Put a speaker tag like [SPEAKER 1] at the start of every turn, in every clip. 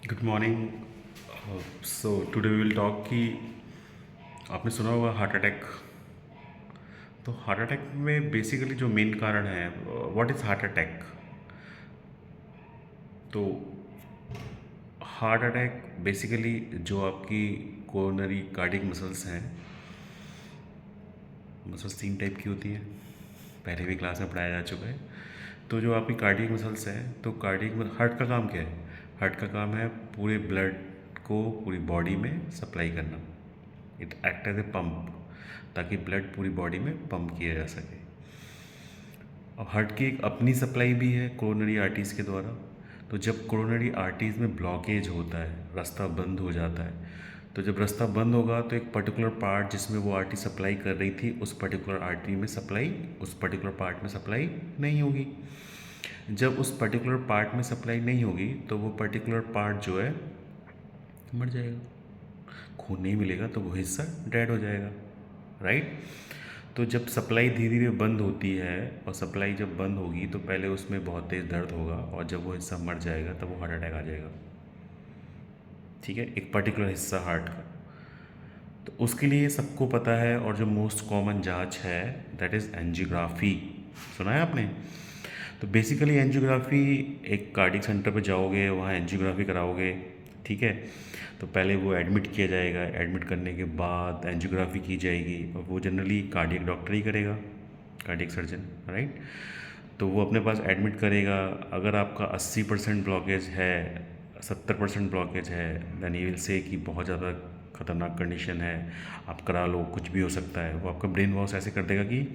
[SPEAKER 1] Good morning. So today we will talk कि आपने सुना होगा हार्ट अटैक। तो हार्ट अटैक में बेसिकली जो मेन कारण है, व्हाट इज़ हार्ट अटैक। तो हार्ट अटैक बेसिकली जो आपकी कोरोनरी कार्डियक मसल्स हैं, मसल्स 3 टाइप की होती हैं, पहले भी क्लास में पढ़ाया जा चुका है। तो जो आपकी कार्डियक मसल्स हैं, तो कार्डियक हार्ट का काम क्या है? हार्ट का काम है पूरे ब्लड को पूरी बॉडी में सप्लाई करना। It act as a pump, ताकि ब्लड पूरी बॉडी में पंप किया जा सके। और हार्ट की एक अपनी सप्लाई भी है कोरोनरी आर्टरीज के द्वारा। तो जब कोरोनरी आर्टरीज में ब्लॉकेज होता है, रास्ता बंद हो जाता है, तो जब रास्ता बंद होगा तो एक पर्टिकुलर पार्ट जिसमें वो आर्टरी सप्लाई कर रही थी, उस पर्टिकुलर आर्टरी में सप्लाई, उस पर्टिकुलर पार्ट में सप्लाई नहीं होगी। जब उस पर्टिकुलर पार्ट में सप्लाई नहीं होगी तो वो पर्टिकुलर पार्ट जो है मर जाएगा। खून नहीं मिलेगा तो वो हिस्सा डेड हो जाएगा, राइट। तो जब सप्लाई धीरे धीरे बंद होती है, और सप्लाई जब बंद होगी तो पहले उसमें बहुत तेज़ दर्द होगा, और जब वो हिस्सा मर जाएगा तब वो हार्ट अटैक आ जाएगा। ठीक है, एक पर्टिकुलर हिस्सा हार्ट का। तो उसके लिए सबको पता है, और जो मोस्ट कॉमन जांच है दैट इज़ एंजियोग्राफी। सुना है आपने? तो बेसिकली एंजियोग्राफी, एक कार्डियक सेंटर पे जाओगे, वहाँ एंजियोग्राफी कराओगे, ठीक है। तो पहले वो एडमिट किया जाएगा, एडमिट करने के बाद एंजियोग्राफी की जाएगी, और वो जनरली कार्डियक डॉक्टर ही करेगा, कार्डियक सर्जन, राइट। तो वो अपने पास एडमिट करेगा। अगर आपका 80% ब्लॉकेज है, 70% ब्लॉकेज है, देन यू विल से कि बहुत ज़्यादा खतरनाक कंडीशन है, आप करा लो, कुछ भी हो सकता है। वो आपका ब्रेन वॉश ऐसे कर देगा कि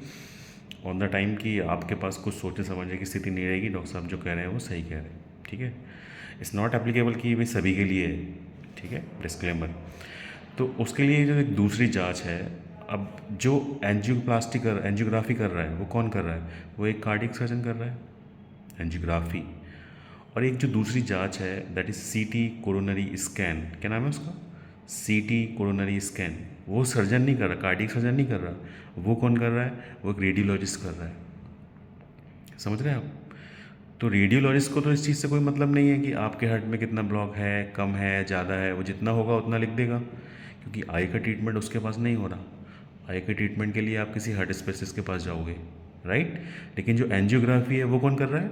[SPEAKER 1] ऑन द टाइम कि आपके पास कुछ सोचने समझने की स्थिति नहीं रहेगी, डॉक्टर साहब जो कह रहे हैं वो सही कह रहे हैं, ठीक है। इट्स नॉट एप्लीकेबल कि भाई सभी के लिए है, ठीक है, डिस्क्लेमर। तो उसके लिए जो एक दूसरी जांच है, अब जो एंजियोग्राफी कर रहा है वो कौन कर रहा है? वो एक कार्डियक सर्जन कर रहा है, एंजियोग्राफी। और एक जो दूसरी जांच है दैट इज़ सीटी कोरोनरी स्कैन। क्या नाम है उसका? सीटी कोरोनरी स्कैन। वो सर्जन नहीं कर रहा, कार्डियक सर्जन नहीं कर रहा। वो कौन कर रहा है? वो एक रेडियोलॉजिस्ट कर रहा है। समझ रहे हैं आप? तो रेडियोलॉजिस्ट को तो इस चीज़ से कोई मतलब नहीं है कि आपके हार्ट में कितना ब्लॉक है, कम है, ज़्यादा है। वो जितना होगा उतना लिख देगा, क्योंकि आई का ट्रीटमेंट उसके पास नहीं हो रहा। आई के ट्रीटमेंट के लिए आप किसी हार्ट स्पेशलिस्ट के पास जाओगे, राइट। लेकिन जो एंजियोग्राफी है वो कौन कर रहा है?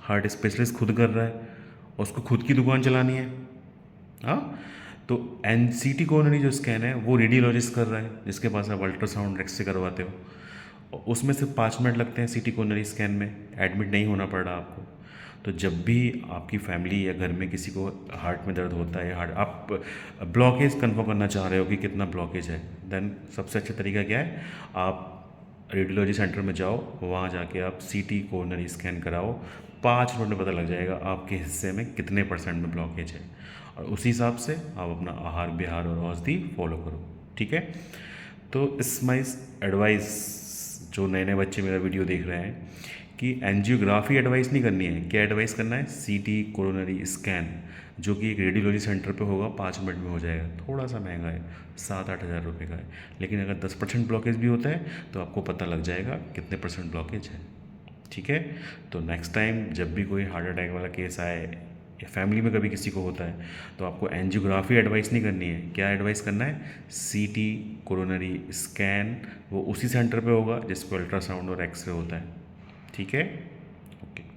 [SPEAKER 1] हार्ट स्पेशलिस्ट खुद कर रहा है, और उसको खुद की दुकान चलानी है। हाँ। तो एन सी टी कोरोनरी जो स्कैन है वो रेडियोलॉजिस्ट कर रहा है, जिसके पास आप अल्ट्रासाउंड एक्सरे करवाते हो। और उसमें सिर्फ 5 मिनट लगते हैं सीटी कोरोनरी स्कैन में, एडमिट नहीं होना पड़ रहा आपको। तो जब भी आपकी फैमिली या घर में किसी को हार्ट में दर्द होता है, या हार्ट आप ब्लॉकेज कन्फर्म करना चाह रहे हो कि कितना ब्लॉकेज है, देन सबसे अच्छा तरीका क्या है? आप रेडियोलॉजी सेंटर में जाओ, वहाँ जाके आप सीटी कोरोनरी स्कैन कराओ। 5 मिनट में पता लग जाएगा आपके हिस्से में कितने परसेंट में ब्लॉकेज है, और उसी हिसाब से आप अपना आहार विहार और औषधि फॉलो करो, ठीक है। तो इस माई एडवाइस, जो नए नए बच्चे मेरा वीडियो देख रहे हैं, कि एंजियोग्राफी एडवाइस नहीं करनी है। क्या एडवाइस करना है? सीटी कोरोनरी स्कैन, जो कि एक रेडियोलॉजी सेंटर पे होगा, 5 मिनट में हो जाएगा। थोड़ा सा महंगा है, 7-8 हज़ार रुपये का है। लेकिन अगर 10% ब्लॉकेज भी होता है तो आपको पता लग जाएगा कितने परसेंट ब्लॉकेज है, ठीक है। तो नेक्स्ट टाइम जब भी कोई हार्ट अटैक वाला केस आए, या फैमिली में कभी किसी को होता है, तो आपको एंजियोग्राफी एडवाइस नहीं करनी है। क्या एडवाइस करना है? सीटी कोरोनरी स्कैन। वो उसी सेंटर पे होगा जिस पे अल्ट्रासाउंड और एक्सरे होता है, ठीक है।